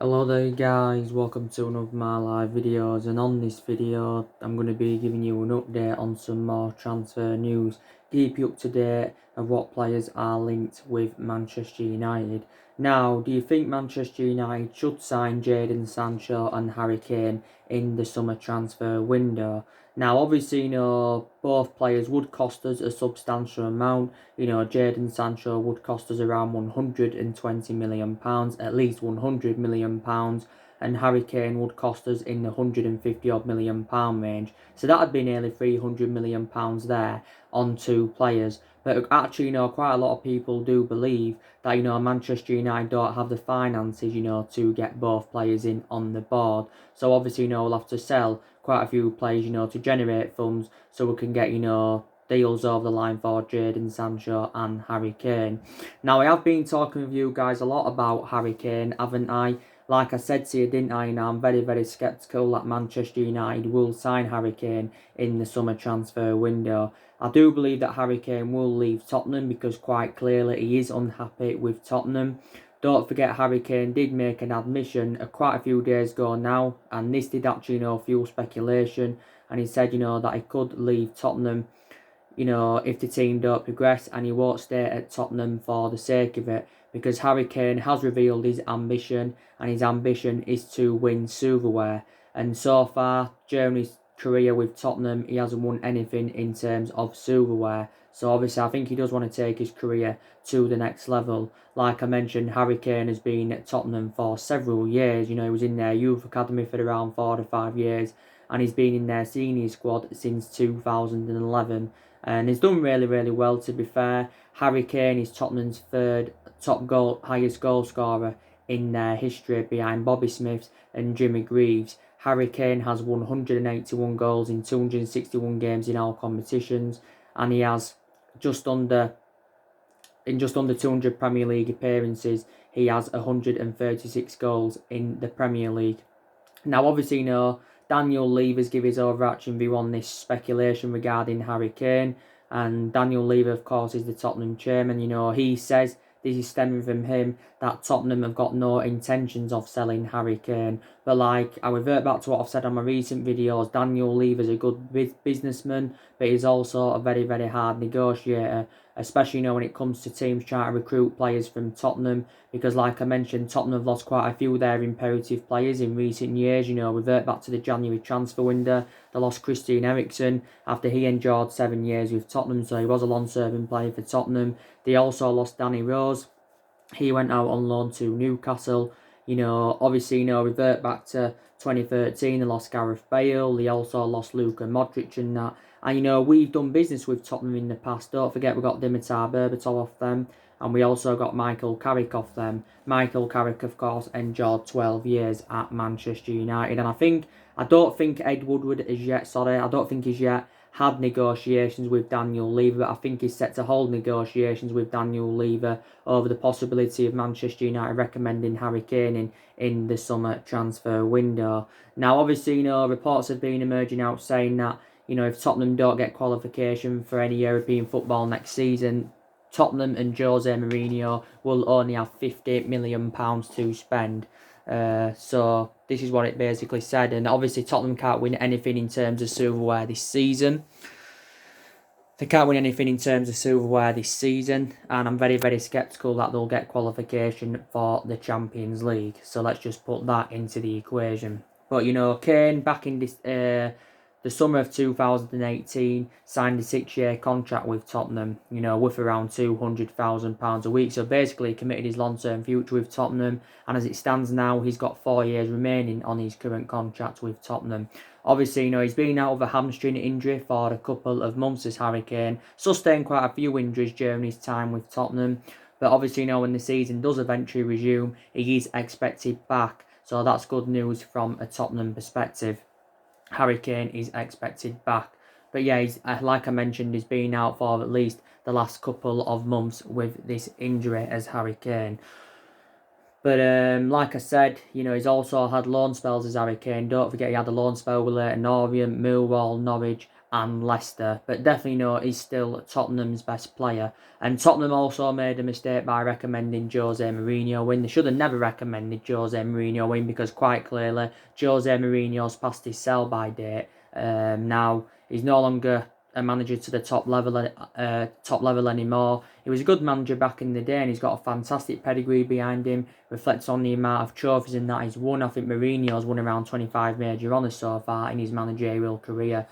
Hello there guys, welcome to one of my live videos, and on this video I'm going to be giving you an update on some more transfer news, keep you up to date of what players are linked with Manchester United. Now, do you think Manchester United should sign Jadon Sancho and Harry Kane in the summer transfer window? Now, obviously, both players would cost us a substantial amount. Jadon Sancho would cost us around £120 million, at least £100 million, and Harry Kane would cost us in the £150 million range. So that would be nearly £300 million there on two players. But actually, quite a lot of people do believe that, Manchester United don't have the finances, to get both players in on the board. So obviously, we'll have to sell quite a few players, to generate funds so we can get, deals over the line for Jadon Sancho and Harry Kane. Now, I have been talking with you guys a lot about Harry Kane, haven't I? Like I said to you, didn't I? I'm very, very sceptical that Manchester United will sign Harry Kane in the summer transfer window. I do believe that Harry Kane will leave Tottenham because quite clearly he is unhappy with Tottenham. Don't forget, Harry Kane did make an admission quite a few days ago now, and this did actually, fuel speculation. And he said, that he could leave Tottenham, if the team don't progress, and he won't stay at Tottenham for the sake of it, because Harry Kane has revealed his ambition, and his ambition is to win silverware. And so far, during his career with Tottenham, he hasn't won anything in terms of silverware. So obviously, I think he does want to take his career to the next level. Like I mentioned, Harry Kane has been at Tottenham for several years. He was in their youth academy for around 4 to 5 years, and he's been in their senior squad since 2011. And he's done really, really well, to be fair. Harry Kane is Tottenham's third highest goal scorer in their history, behind Bobby Smith and Jimmy Greaves. Harry Kane has 181 goals in 261 games in all competitions, and he has just under 200 Premier League appearances. He has 136 goals in the Premier League. Now, obviously, Daniel Levy's give his overarching view on this speculation regarding Harry Kane. And Daniel Levy, of course, is the Tottenham chairman. He says this is stemming from him, that Tottenham have got no intentions of selling Harry Kane. But I revert back to what I've said on my recent videos, Daniel Levy is a good businessman, but he's also a very, very hard negotiator, especially, when it comes to teams trying to recruit players from Tottenham, because like I mentioned, Tottenham have lost quite a few of their imperative players in recent years. Revert back to the January transfer window, they lost Christian Eriksen after he endured 7 years with Tottenham, so he was a long-serving player for Tottenham. They also lost Danny Rose. He went out on loan to Newcastle. Obviously, revert back to 2013, they lost Gareth Bale. They also lost Luka Modric and that. And, we've done business with Tottenham in the past. Don't forget, we got Dimitar Berbatov off them. And we also got Michael Carrick off them. Michael Carrick, of course, endured 12 years at Manchester United. And I don't think Ed Woodward is yet, I don't think he's yet had negotiations with Daniel Levy, but I think he's set to hold negotiations with Daniel Levy over the possibility of Manchester United recommending Harry Kane in the summer transfer window. Now, obviously, reports have been emerging out saying that, if Tottenham don't get qualification for any European football next season, Tottenham and Jose Mourinho will only have £50 million to spend. So this is what it basically said. And obviously Tottenham can't win anything in terms of silverware this season. They can't win anything in terms of silverware this season. And I'm very, very sceptical that they'll get qualification for the Champions League. So let's just put that into the equation. But, Kane back in this... the summer of 2018, signed a 6-year contract with Tottenham, worth around £200,000 a week. So basically, he committed his long-term future with Tottenham. And as it stands now, he's got 4 years remaining on his current contract with Tottenham. Obviously, he's been out of a hamstring injury for a couple of months as Harry Kane. Sustained quite a few injuries during his time with Tottenham. But obviously, when the season does eventually resume, he is expected back. So that's good news from a Tottenham perspective. Harry Kane is expected back. But yeah, like I mentioned, he's been out for at least the last couple of months with this injury as Harry Kane. But like I said, he's also had loan spells as Harry Kane. Don't forget, he had a loan spell with Leighton Orient, Millwall, Norwich and Leicester, but definitely he's still Tottenham's best player. And Tottenham also made a mistake by recommending Jose Mourinho in. They should have never recommended Jose Mourinho in, because quite clearly Jose Mourinho's past his sell-by date. Now he's no longer a manager to the top level anymore. He was a good manager back in the day, and he's got a fantastic pedigree behind him. Reflects on the amount of trophies and that he's won. I think Mourinho's won around 25 major honours so far in his managerial career.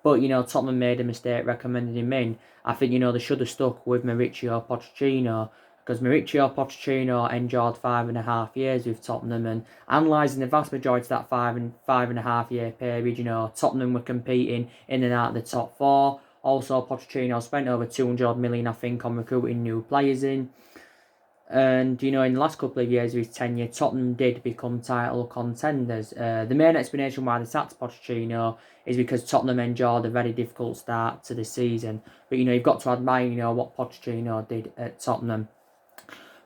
But, Tottenham made a mistake recommending him in. I think, they should have stuck with Mauricio Pochettino, because Mauricio Pochettino endured 5.5 years with Tottenham, and analysing the vast majority of that 5.5 year period, Tottenham were competing in and out of the top four. Also, Pochettino spent over 200 million, I think, on recruiting new players in. And, in the last couple of years of his tenure, Tottenham did become title contenders. The main explanation why they sacked Pochettino is because Tottenham endured a very difficult start to the season. But, you've got to admire, what Pochettino did at Tottenham.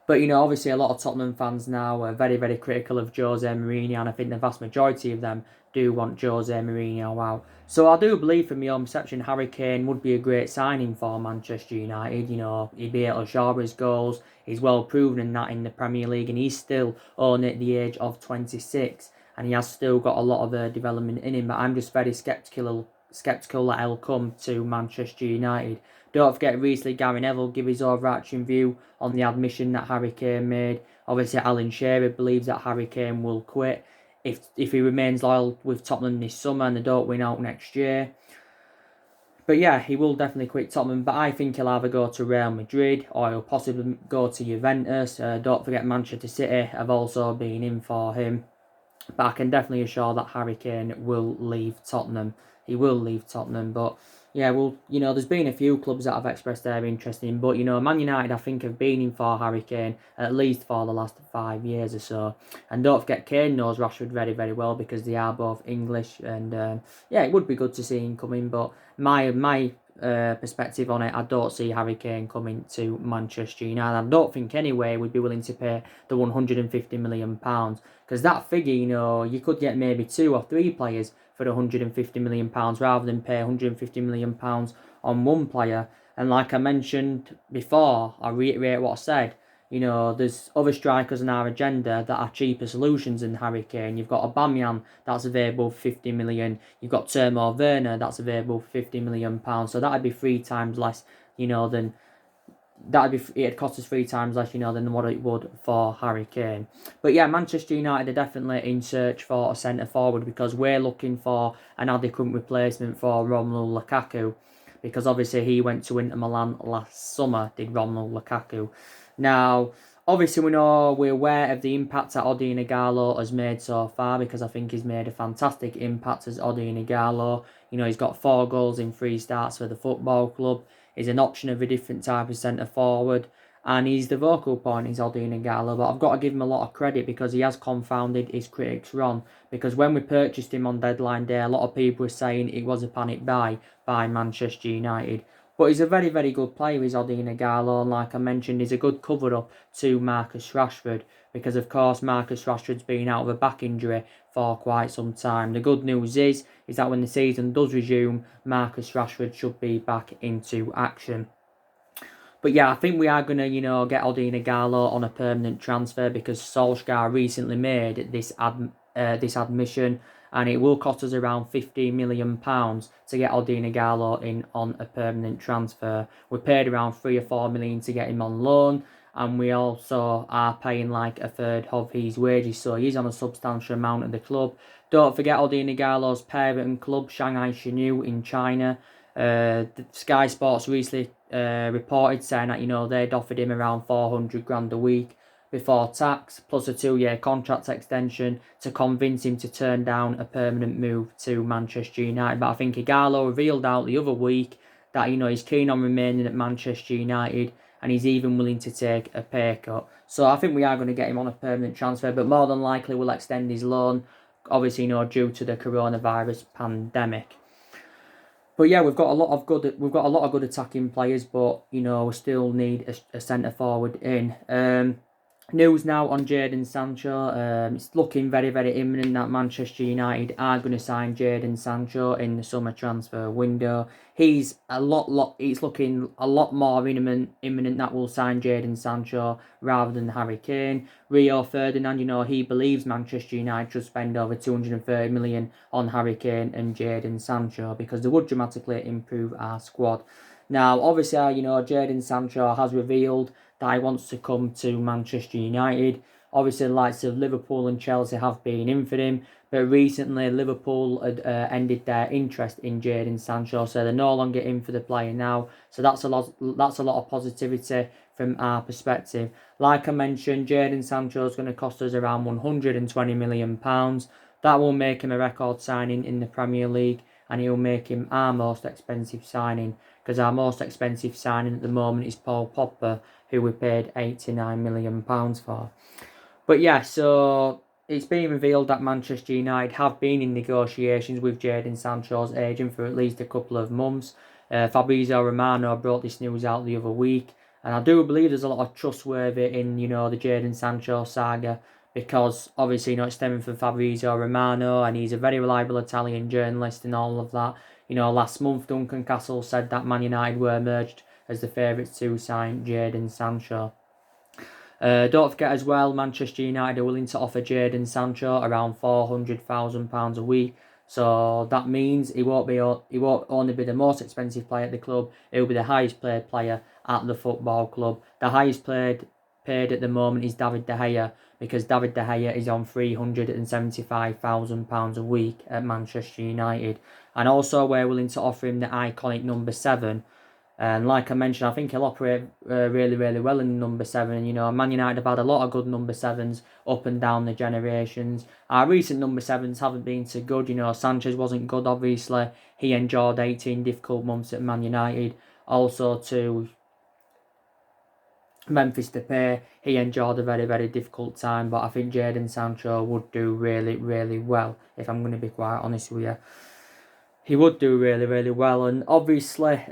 But, obviously a lot of Tottenham fans now are very, very critical of Jose Mourinho, and I think the vast majority of them do want Jose Mourinho out. So I do believe, from my own perception, Harry Kane would be a great signing for Manchester United. He'd be able to show his goals. He's well proven in that in the Premier League, and he's still only at the age of 26, and he has still got a lot of development in him. But I'm just very sceptical that he'll come to Manchester United. Don't forget, recently Gary Neville gave his overarching view on the admission that Harry Kane made. Obviously, Alan Shearer believes that Harry Kane will quit if he remains loyal with Tottenham this summer and they don't win out next year. But yeah, he will definitely quit Tottenham, but I think he'll either go to Real Madrid or he'll possibly go to Juventus. Don't forget, Manchester City have also been in for him. But I can definitely assure that Harry Kane will leave Tottenham. He will leave Tottenham, but yeah, well, there's been a few clubs that have expressed their interest in him, but, Man United, I think, have been in for Harry Kane at least for the last 5 years or so. And don't forget, Kane knows Rashford very, very well, because they are both English, and yeah, it would be good to see him come in, but my perspective on it, I don't see Harry Kane coming to Manchester United. I don't think anyway we'd be willing to pay the £150 million, because that figure, you could get maybe 2 or 3 players for the £150 million rather than pay £150 million on one player. And like I mentioned before, I reiterate what I said, there's other strikers on our agenda that are cheaper solutions than Harry Kane. You've got Aubameyang, that's available for 50 million. You've got Timo Werner, that's available for 50 million pounds. So that'd be 3 times less, than it'd cost us 3 times less, than what it would for Harry Kane. But yeah, Manchester United are definitely in search for a centre forward, because we're looking for an adequate replacement for Romelu Lukaku, because obviously he went to Inter Milan last summer, did Romelu Lukaku. Now, obviously we're aware of the impact that Odion Ighalo has made so far, because I think he's made a fantastic impact as Odion Ighalo. He's got 4 goals in 3 starts for the football club. He's an option of a different type of centre forward, and he's the vocal point, is Odion Ighalo. But I've got to give him a lot of credit, because he has confounded his critics wrong. Because when we purchased him on deadline day, a lot of people were saying it was a panic buy by Manchester United. But he's a very, very good player, is Odion Ighalo, and like I mentioned, he's a good cover-up to Marcus Rashford, because of course Marcus Rashford's been out of a back injury for quite some time. The good news is that when the season does resume, Marcus Rashford should be back into action. But yeah, I think we are going to, get Odion Ighalo on a permanent transfer, because Solskjaer recently made this admission, and it will cost us around £15 million to get Odion Ighalo in on a permanent transfer. We paid around 3 or 4 million to get him on loan, and we also are paying like a third of his wages, so he's on a substantial amount of the club. Don't forget Odion Ighalo's parent club, Shanghai Shenhua in China. Sky Sports recently reported saying that they'd offered him around 400 grand a week before tax, plus a 2-year contract extension to convince him to turn down a permanent move to Manchester United. But I think Ighalo revealed out the other week that he's keen on remaining at Manchester United, and he's even willing to take a pay cut. So I think we are going to get him on a permanent transfer, but more than likely we'll extend his loan, obviously due to the coronavirus pandemic. But yeah, we've got a lot of good attacking players, but we still need a centre forward in. News now on Jadon Sancho. It's looking very, very imminent that Manchester United are going to sign Jadon Sancho in the summer transfer window. It's looking a lot more imminent that we'll sign Jadon Sancho rather than Harry Kane. Rio Ferdinand, he believes Manchester United should spend over 230 million on Harry Kane and Jadon Sancho because they would dramatically improve our squad. Now, obviously, Jadon Sancho has revealed that he wants to come to Manchester United. Obviously, the likes of Liverpool and Chelsea have been in for him, but recently Liverpool had ended their interest in Jadon Sancho, so they're no longer in for the player now. So that's a lot. That's a lot of positivity from our perspective. Like I mentioned, Jadon Sancho is going to cost us around £120 million. That will make him a record signing in the Premier League, and it will make him our most expensive signing, because our most expensive signing at the moment is Paul Pogba, who we paid £89 million for. But yeah, so it's been revealed that Manchester United have been in negotiations with Jadon Sancho's agent for at least a couple of months. Fabrizio Romano brought this news out the other week, and I do believe there's a lot of trustworthy in, the Jadon Sancho saga, because obviously, it's stemming from Fabrizio Romano, and he's a very reliable Italian journalist and all of that. Last month Duncan Castle said that Man United were emerged as the favourites to sign Jadon Sancho. Don't forget as well, Manchester United are willing to offer Jadon Sancho around £400,000 a week. So that means he won't only be the most expensive player at the club, he'll be the highest paid player at the football club. The highest paid at the moment is David De Gea, because David De Gea is on £375,000 a week at Manchester United. And also we're willing to offer him the iconic number 7. And like I mentioned, I think he'll operate really, really well in number 7. Man United have had a lot of good number 7s up and down the generations. Our recent number 7s haven't been so good. Sanchez wasn't good, obviously. He endured 18 difficult months at Man United. Also to Memphis Depay, he endured a very, very difficult time. But I think Jadon Sancho would do really, really well, if I'm going to be quite honest with you. He would do really, really well. And obviously,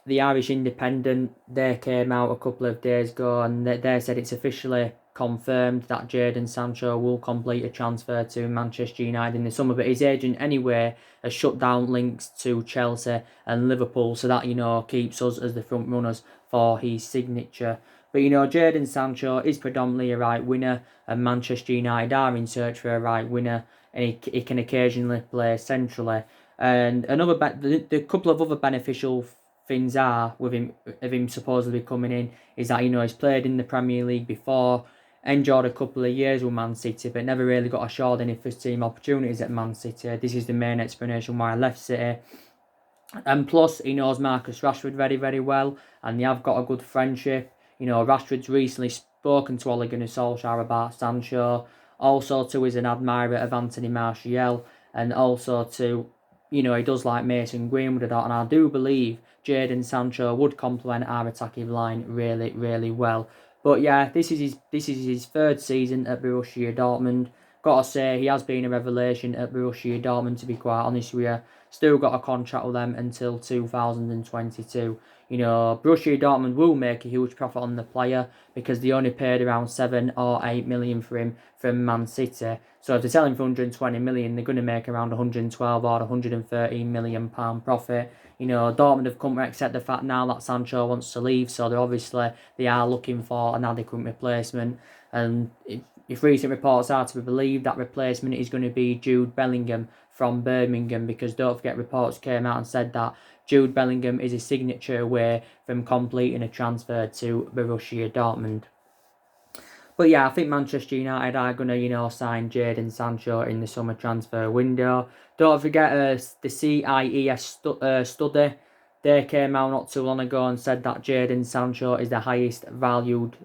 the Irish Independent, they came out a couple of days ago and they said it's officially confirmed that Jadon Sancho will complete a transfer to Manchester United in the summer. But his agent anyway has shut down links to Chelsea and Liverpool, so that, keeps us as the front runners for his signature. But, Jadon Sancho is predominantly a right winger, and Manchester United are in search for a right winger, and he can occasionally play centrally. And the couple of other beneficial things are with him supposedly coming in is that, he's played in the Premier League before, enjoyed a couple of years with Man City, but never really got assured any first team opportunities at Man City. This is the main explanation why I left City. And plus, he knows Marcus Rashford very, very well, and they have got a good friendship. Rashford's recently spoken to Ole Gunnar Solskjaer about Sancho. Also, too, is an admirer of Anthony Martial, and also, too, he does like Mason Greenwood and I do believe Jadon Sancho would complement our attacking line really, really well. But yeah, this is his third season at Borussia Dortmund. Gotta say, he has been a revelation at Borussia Dortmund, to be quite honest with you. Still got a contract with them until 2022. Borussia Dortmund will make a huge profit on the player because they only paid around 7 or 8 million for him from Man City. So if they sell him for 120 million, they're going to make around 112 or 113 million pound profit. Dortmund have come to accept the fact now that Sancho wants to leave, so they are looking for an adequate replacement. And if recent reports are to be believed, that replacement is going to be Jude Bellingham from Birmingham, because don't forget, reports came out and said that Jude Bellingham is a signature away from completing a transfer to Borussia Dortmund. But yeah, I think Manchester United are going to, sign Jadon Sancho in the summer transfer window. Don't forget the CIES study. They came out not too long ago and said that Jadon Sancho is the highest valued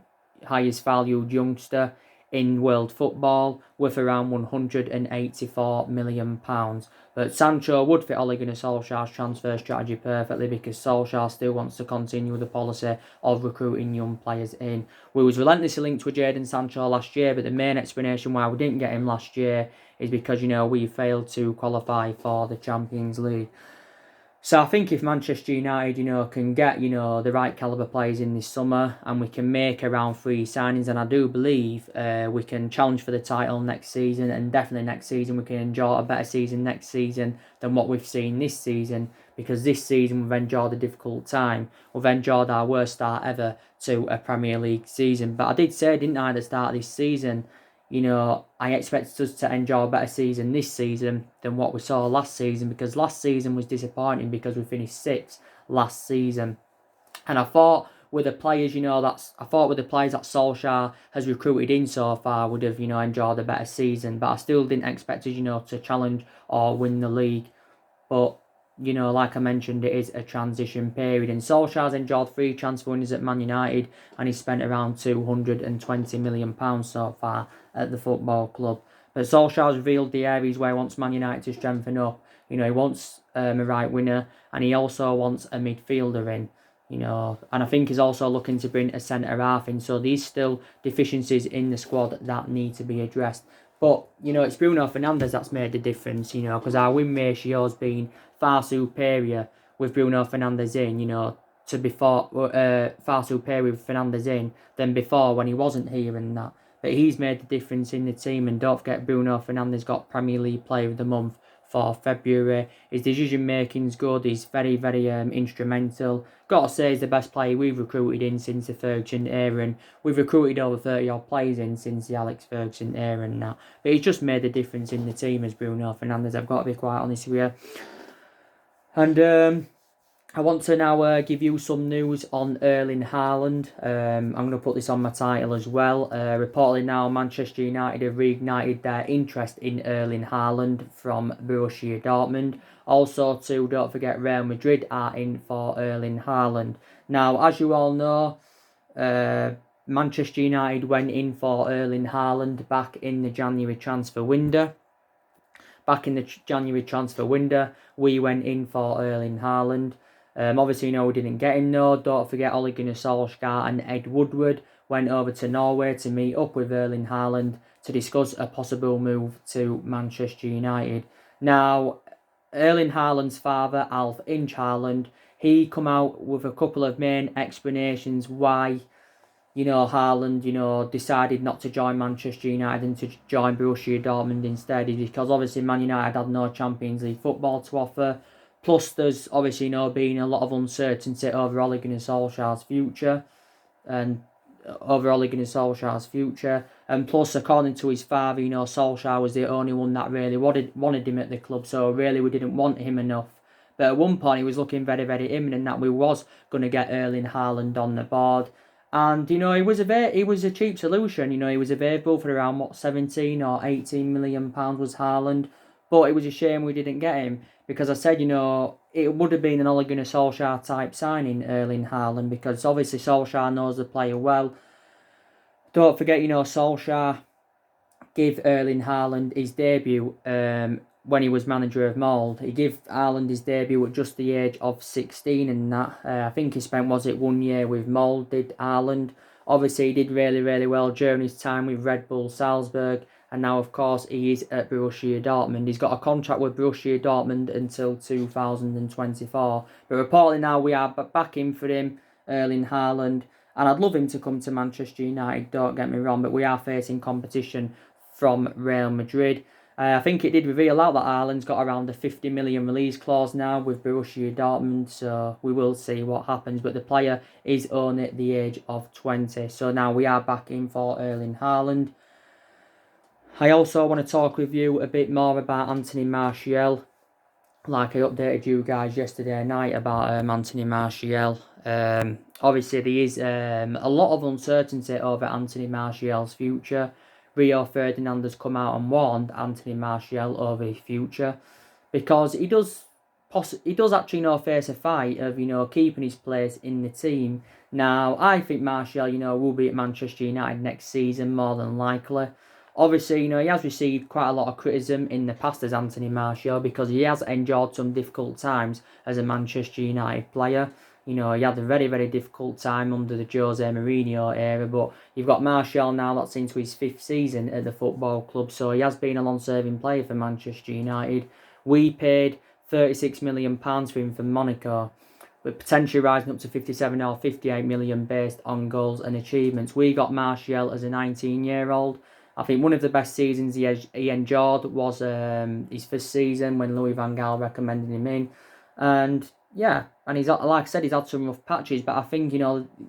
youngster in world football, with around £184 million. But Sancho would fit Ole Gunnar Solskjaer's transfer strategy perfectly, because Solskjaer still wants to continue the policy of recruiting young players in. We was relentlessly linked with Jadon Sancho last year, but the main explanation why we didn't get him last year is because, we failed to qualify for the Champions League. So I think if Manchester United, can get, the right calibre players in this summer, and we can make around 3 signings, and I do believe we can challenge for the title next season, and definitely next season we can enjoy a better season next season than what we've seen this season, because this season we've enjoyed a difficult time. We've enjoyed our worst start ever to a Premier League season. But I did say, didn't I, at the start of this season, I expected us to enjoy a better season this season than what we saw last season, because last season was disappointing because we finished 6th last season. And I thought with the players, that Solskjaer has recruited in so far, would have, enjoyed a better season. But I still didn't expect us, to challenge or win the league. But, like I mentioned, it is a transition period. And Solskjaer's enjoyed 3 transfer windows at Man United, and he's spent around £220 million so far at the football club. But Solskjaer's revealed the areas where he wants Man United to strengthen up. He wants a right winger, and he also wants a midfielder in. And I think he's also looking to bring a centre-half in. So there's still deficiencies in the squad that need to be addressed. But, it's Bruno Fernandes that's made the difference, because our win ratio has been far superior with Bruno Fernandes in, to before, far superior with Fernandes in than before when he wasn't here and that. But he's made the difference in the team, and don't forget Bruno Fernandes got Premier League Player of the Month for February. His decision making's good. He's very, very instrumental. Got to say, he's the best player we've recruited in since the Ferguson era, and we've recruited over 30 odd players in since the Alex Ferguson era and that. But he's just made a difference in the team as Bruno Fernandes. I've got to be quite honest with you. And I want to now give you some news on Erling Halland. I'm going to put this on my title as well. Reportedly now, Manchester United have reignited their interest in Erling Halland from Borussia Dortmund. Also, too, don't forget Real Madrid are in for Erling Halland. Now, as you all know, Manchester United went in for Erling Halland back in the January transfer window. We went in for Erling Haaland. Obviously, we didn't get him, though. Don't forget Ole Gunnar Solskjaer and Ed Woodward went over to Norway to meet up with Erling Haaland to discuss a possible move to Manchester United. Now, Erling Haaland's father, Alf Inch Haaland, he come out with a couple of main explanations why Haaland, decided not to join Manchester United and to join Borussia Dortmund instead, is because obviously Man United had no Champions League football to offer. Plus, there's obviously, been a lot of uncertainty over Ole Gunnar Solskjaer's future. And plus, according to his father, Solskjaer was the only one that really wanted him at the club. So really, we didn't want him enough. But at one point, he was looking very, very imminent that we was going to get Erling Haaland on the board. And, it was a cheap solution. He was available for around, 17 or 18 million pounds was Haaland. But it was a shame we didn't get him. Because I said, it would have been an Ole Gunnar Solskjaer type signing, Erling Haaland. Because obviously Solskjaer knows the player well. Don't forget, Solskjaer gave Erling Haaland his debut when he was manager of Mold. He gave Haaland his debut at just the age of 16 and that. I think he spent, 1 year with Mold, did Haaland. Obviously, he did really, really well during his time with Red Bull Salzburg. And now, of course, he is at Borussia Dortmund. He's got a contract with Borussia Dortmund until 2024. But reportedly now we are back in for him, Erling Haaland. And I'd love him to come to Manchester United, don't get me wrong. But we are facing competition from Real Madrid. I think it did reveal out that Haaland's got around a 50 million release clause now with Borussia Dortmund, so we will see what happens. But the player is only at the age of 20, so now we are back in for Erling Haaland. I also want to talk with you a bit more about Anthony Martial. Like I updated you guys yesterday night about Anthony Martial. Obviously, there is a lot of uncertainty over Anthony Martial's future. Rio Ferdinand has come out and warned Anthony Martial over his future, because he does actually face a fight of keeping his place in the team. Now, I think Martial will be at Manchester United next season more than likely. Obviously, he has received quite a lot of criticism in the past as Anthony Martial, because he has endured some difficult times as a Manchester United player. He had a very, very difficult time under the Jose Mourinho era, but you've got Martial now that's into his 5th season at the football club, so he has been a long-serving player for Manchester United. We paid £36 million for him from Monaco, with potentially rising up to 57 or 58 million based on goals and achievements. We got Martial as a 19-year-old. I think one of the best seasons he enjoyed was his first season when Louis van Gaal recommended him in. And yeah, and he's, like I said, he's had some rough patches, but I think,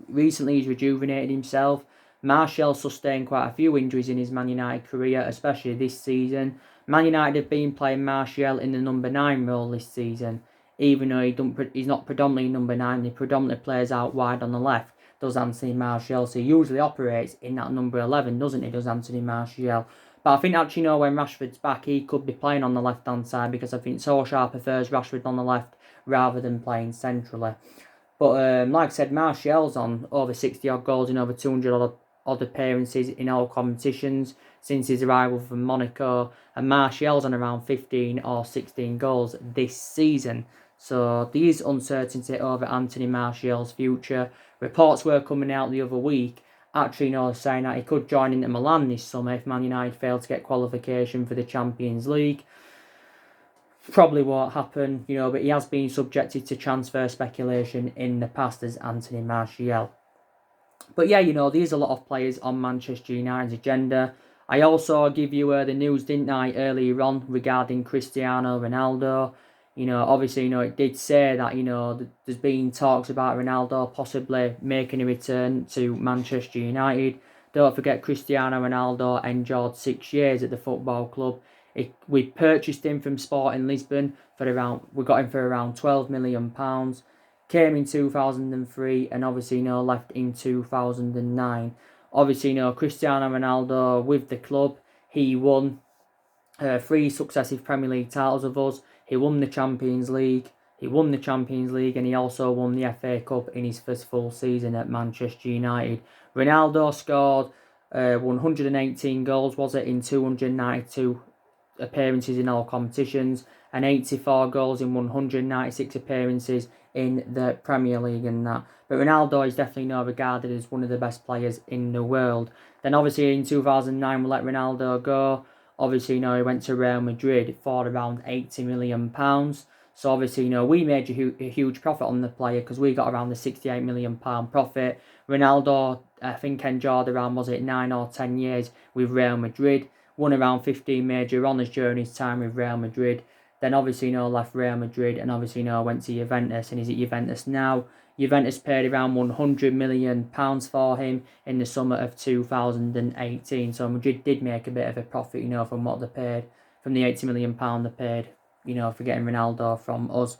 recently he's rejuvenated himself. Martial sustained quite a few injuries in his Man United career, especially this season. Man United have been playing Martial in the number 9 role this season, even though he's not predominantly number 9, he predominantly plays out wide on the left, does Anthony Martial. So he usually operates in that number 11, doesn't he, does Anthony Martial. But I think actually, when Rashford's back, he could be playing on the left-hand side, because I think Solskjaer prefers Rashford on the left rather than playing centrally. But like I said, Martial's on over 60-odd goals in over 200-odd appearances in all competitions since his arrival from Monaco, and Martial's on around 15 or 16 goals this season. So there is uncertainty over Anthony Martial's future. Reports were coming out the other week, actually, saying that he could join Inter Milan this summer if Man United fail to get qualification for the Champions League. Probably won't happen, but he has been subjected to transfer speculation in the past as Anthony Martial. But yeah, there's a lot of players on Manchester United's agenda. I also give you the news, didn't I, earlier on regarding Cristiano Ronaldo. Obviously, it did say that, there's been talks about Ronaldo possibly making a return to Manchester United. Don't forget, Cristiano Ronaldo endured 6 years at the football club. We purchased him from Sporting Lisbon we got him for around £12 million. Came in 2003 and obviously, left in 2009. Obviously, Cristiano Ronaldo with the club, he won 3 successive Premier League titles of us. He won the Champions League. And he also won the FA Cup in his first full season at Manchester United. Ronaldo scored 118 goals, was it, in 292 appearances in all competitions, and 84 goals in 196 appearances in the Premier League and that. But Ronaldo is definitely regarded as one of the best players in the world. Then obviously in 2009 we let Ronaldo go. Obviously, he went to Real Madrid for around £80 million. So obviously, we made a huge profit on the player because we got around the £68 million profit. Ronaldo, I think, enjoyed around, 9 or 10 years with Real Madrid. Won around 15 major honours during his time with Real Madrid. Then obviously, left Real Madrid and obviously, went to Juventus and is at Juventus now. Juventus paid around £100 million for him in the summer of 2018. So Madrid did make a bit of a profit, from what they paid, from the £80 million they paid, for getting Ronaldo from us.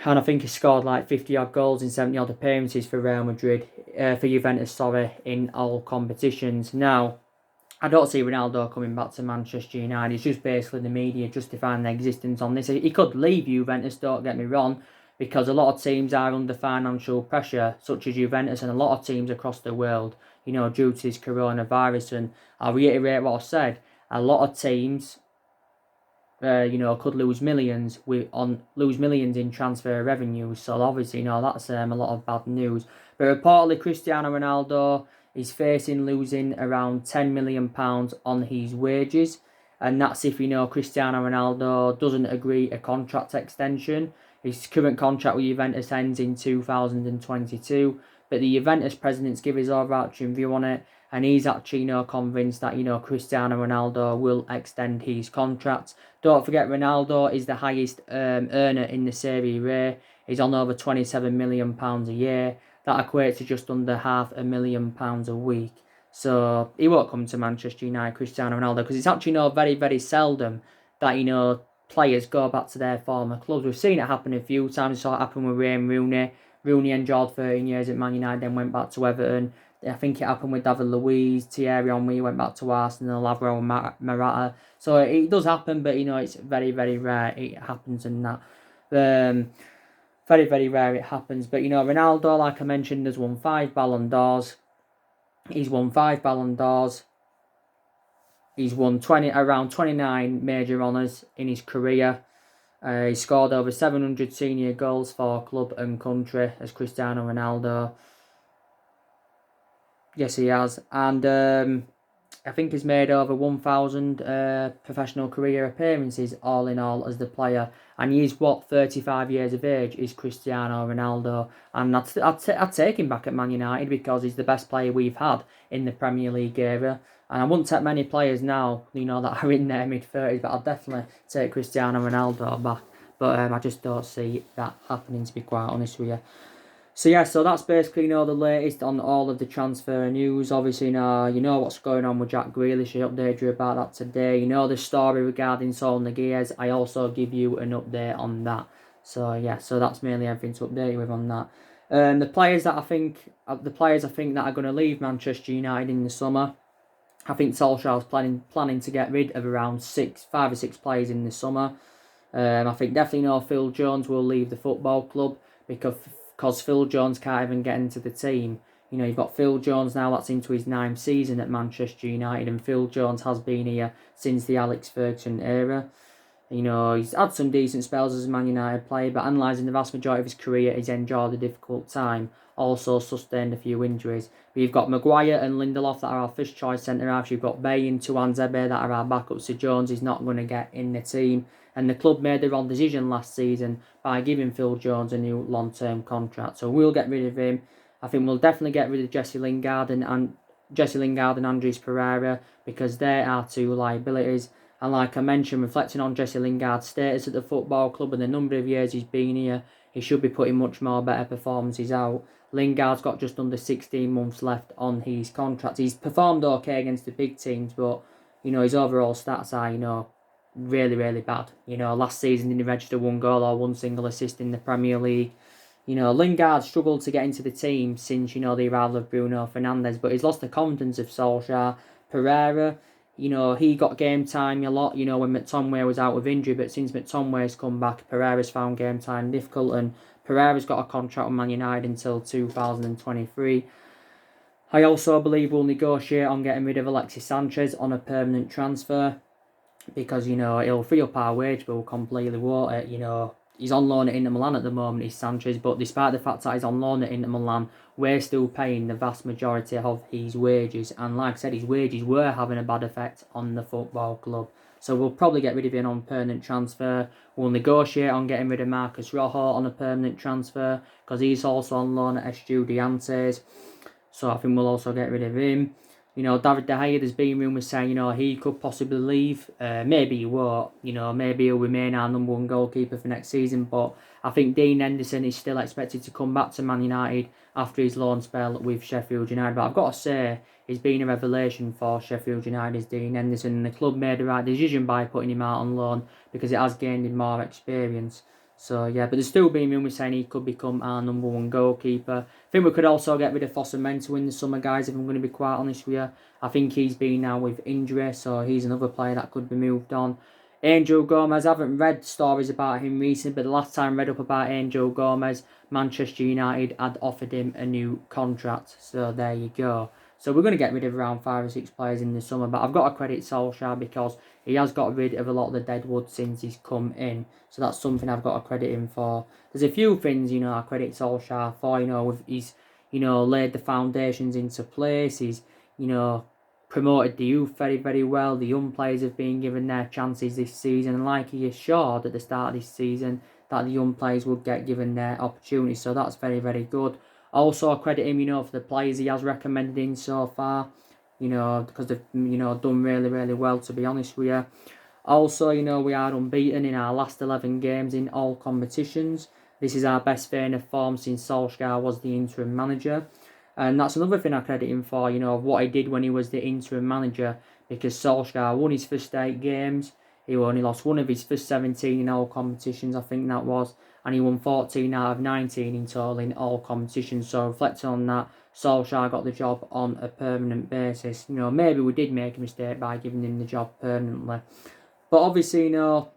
And I think he scored like 50-odd goals in 70-odd appearances for Real Madrid, for Juventus, in all competitions. Now, I don't see Ronaldo coming back to Manchester United. It's just basically the media justifying their existence on this. He could leave Juventus, don't get me wrong, because a lot of teams are under financial pressure, such as Juventus and a lot of teams across the world, due to this coronavirus. And I'll reiterate what I said. A lot of teams, could lose millions in transfer revenue. So obviously, that's a lot of bad news. But reportedly, Cristiano Ronaldo is facing losing around £10 million on his wages. And that's if, Cristiano Ronaldo doesn't agree a contract extension. His current contract with Juventus ends in 2022. But the Juventus president's give his overarching view on it. And he's actually, convinced that, Cristiano Ronaldo will extend his contract. Don't forget, Ronaldo is the highest earner in the Serie A. He's on over £27 million a year. That equates to just under £500,000 a week. So he won't come to Manchester United, Cristiano Ronaldo, because it's actually, very, very seldom that, players go back to their former clubs. We've seen it happen a few times. We saw it happen with Wayne Rooney. Rooney enjoyed 13 years at Man United, then went back to Everton. I think it happened with David Luiz, Thierry Henry went back to Arsenal, Alvaro Morata. So it does happen, but it's very, very rare it happens in that. Very, very rare it happens. But Ronaldo, like I mentioned, has won 5 Ballon d'Ors. He's won 5 Ballon d'Ors. He's won around 29 major honours in his career. He scored over 700 senior goals for club and country as Cristiano Ronaldo. Yes, he has. And I think he's made over 1,000 professional career appearances all in all as the player, and he's 35 years of age. Is Cristiano Ronaldo, and I'd take him back at Man United because he's the best player we've had in the Premier League era. And I wouldn't take many players now, that are in their mid-30s, but I'll definitely take Cristiano Ronaldo back. But I just don't see that happening, to be quite honest with you. So that's basically the latest on all of the transfer news. Obviously what's going on with Jack Grealish. I updated you about that today. The story regarding Saul Niguez. I also give you an update on that. So that's mainly everything to update you with on that. The players I think that are going to leave Manchester United in the summer. I think Solskjaer's planning to get rid of around 5 or 6 players in the summer. I think definitely Phil Jones will leave the football club because Phil Jones can't even get into the team. You've got Phil Jones now, that's into his 9th season at Manchester United, and Phil Jones has been here since the Alex Ferguson era. He's had some decent spells as a Man United player, but analysing the vast majority of his career, he's enjoyed a difficult time. Also sustained a few injuries. But you've got Maguire and Lindelof that are our first choice centre-halves. You've got Bay and Tuanzebe that are our backups. So Jones is not going to get in the team. And the club made the wrong decision last season by giving Phil Jones a new long-term contract. So we'll get rid of him. I think we'll definitely get rid of Jesse Lingard and Andres Pereira because they are 2 liabilities. And like I mentioned, reflecting on Jesse Lingard's status at the football club and the number of years he's been here, he should be putting much more better performances out. Lingard's got just under 16 months left on his contract. He's performed okay against the big teams, but his overall stats are really, really bad. Last season didn't register 1 goal or 1 single assist in the Premier League. Lingard struggled to get into the team since the arrival of Bruno Fernandes, but he's lost the confidence of Solskjaer. Pereira, he got game time a lot, when McTominay was out with injury, but since McTominay's come back, Pereira's found game time difficult, and Pereira's got a contract with Man United until 2023. I also believe we'll negotiate on getting rid of Alexis Sanchez on a permanent transfer because, he'll free up our wage bill completely, won't it? He's on loan at Inter Milan at the moment, he's Sanchez, but despite the fact that he's on loan at Inter Milan, we're still paying the vast majority of his wages. And like I said, his wages were having a bad effect on the football club. So we'll probably get rid of him on permanent transfer. We'll negotiate on getting rid of Marcus Rojo on a permanent transfer because he's also on loan at Estudiantes. So I think we'll also get rid of him. David De Gea, there's been rumours saying, he could possibly leave. Maybe he won't. Maybe he'll remain our number 1 goalkeeper for next season. But I think Dean Henderson is still expected to come back to Man United after his loan spell with Sheffield United. But I've got to say, he's been a revelation for Sheffield United's Dean Henderson. And the club made the right decision by putting him out on loan because it has gained him more experience. So, but there's still been rumours saying he could become our number 1 goalkeeper. I think we could also get rid of Fosu-Mensah in the summer, guys, if I'm going to be quite honest with you. I think he's been now with injury, so he's another player that could be moved on. Angel Gomez, I haven't read stories about him recently, but the last time I read up about Angel Gomez, Manchester United had offered him a new contract. So, there you go. So we're going to get rid of around 5 or 6 players in the summer, but I've got to credit Solskjaer because he has got rid of a lot of the deadwood since he's come in. So that's something I've got to credit him for. There's a few things, I credit Solskjaer for, with he's, laid the foundations into place. He's, promoted the youth very, very well. The young players have been given their chances this season, and like he assured at the start of this season, that the young players would get given their opportunities. So that's very, very good. Also, I credit him, for the players he has recommended in so far, because they've, done really, really well, to be honest with you. Also, we are unbeaten in our last 11 games in all competitions. This is our best vein of form since Solskjaer was the interim manager. And that's another thing I credit him for, what he did when he was the interim manager, because Solskjaer won his first 8 games. He only lost 1 of his first 17 in all competitions, I think that was. And he won 14 out of 19 in total in all competitions. So reflecting on that, Solskjaer got the job on a permanent basis. Maybe we did make a mistake by giving him the job permanently. But obviously, so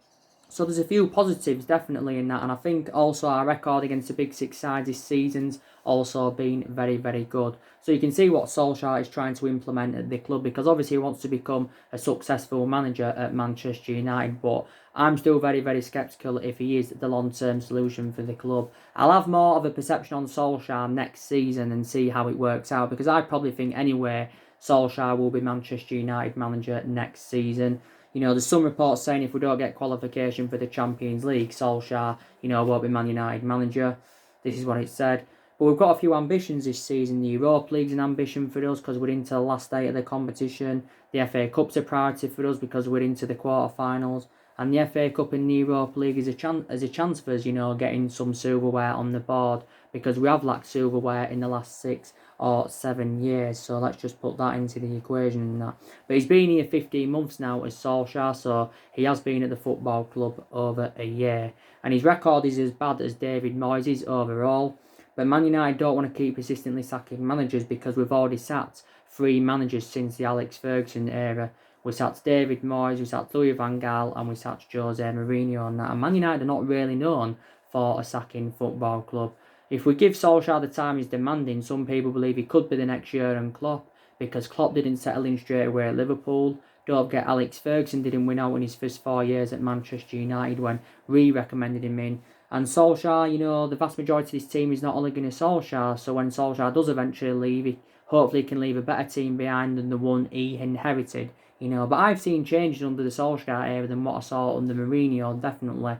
there's a few positives definitely in that. And I think also our record against the big 6 sides this season's also been very, very good. So you can see what Solskjaer is trying to implement at the club, because obviously he wants to become a successful manager at Manchester United, but I'm still very, very sceptical if he is the long-term solution for the club. I'll have more of a perception on Solskjaer next season and see how it works out, because I probably think anyway Solskjaer will be Manchester United manager next season. You know, there's some reports saying if we don't get qualification for the Champions League, Solskjaer, you know, won't be Man United manager. This is what it said. But we've got a few ambitions this season. The Europa League's an ambition for us because we're into the last 8 of the competition. The FA Cup's a priority for us because we're into the quarter-finals. And the FA Cup and the Europa League is a chance for us, you know, getting some silverware on the board, because we have lacked silverware in the last 6 or 7 years. So let's just put that into the equation and that. But he's been here 15 months now as Solskjaer, so he has been at the football club over a year. And his record is as bad as David Moyes' overall. But Man United don't want to keep persistently sacking managers because we've already sacked 3 managers since the Alex Ferguson era. We sacked David Moyes, we sacked Louis van Gaal, and we sacked Jose Mourinho on that. And Man United are not really known for a sacking football club. If we give Solskjaer the time he's demanding, some people believe he could be the next Jurgen Klopp, because Klopp didn't settle in straight away at Liverpool. Don't forget Alex Ferguson didn't win out in his first 4 years at Manchester United when we recommended him in. And Solskjaer, you know, the vast majority of this team is not only going to Solskjaer, so when Solskjaer does eventually leave, he hopefully can leave a better team behind than the one he inherited. You know, but I've seen changes under the Solskjaer era than what I saw under Mourinho, definitely,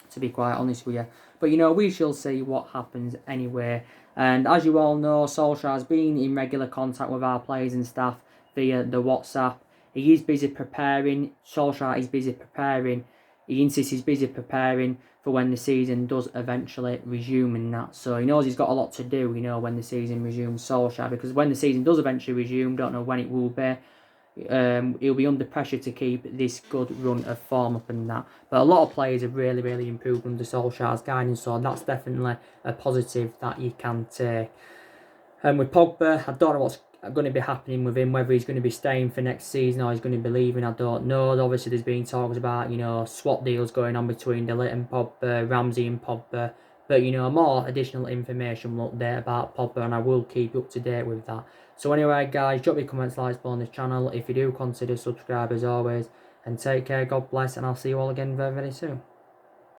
to be quite honest with you. But, you know, we shall see what happens anyway. And as you all know, Solskjaer's been in regular contact with our players and staff via the WhatsApp. He is busy preparing. Solskjaer is busy preparing. He insists he's busy preparing for when the season does eventually resume and that. So he knows he's got a lot to do, you know, when the season resumes, Solskjaer. Because when the season does eventually resume, don't know when it will be, he'll be under pressure to keep this good run of form up and that. But a lot of players have really, really improved under Solskjaer's guidance, so that's definitely a positive that you can take. And with Pogba, I don't know what's going to be happening with him, whether he's going to be staying for next season or he's going to be leaving, I don't know. Obviously, there's been talks about, you know, swap deals going on between De Ligt and Pogba, Ramsey and Pogba. But, you know, more additional information will update about Pogba, and I will keep you up to date with that. So anyway, guys, drop your comments, likes below on this channel. If you do, consider subscribe as always. And take care, God bless, and I'll see you all again very, very soon.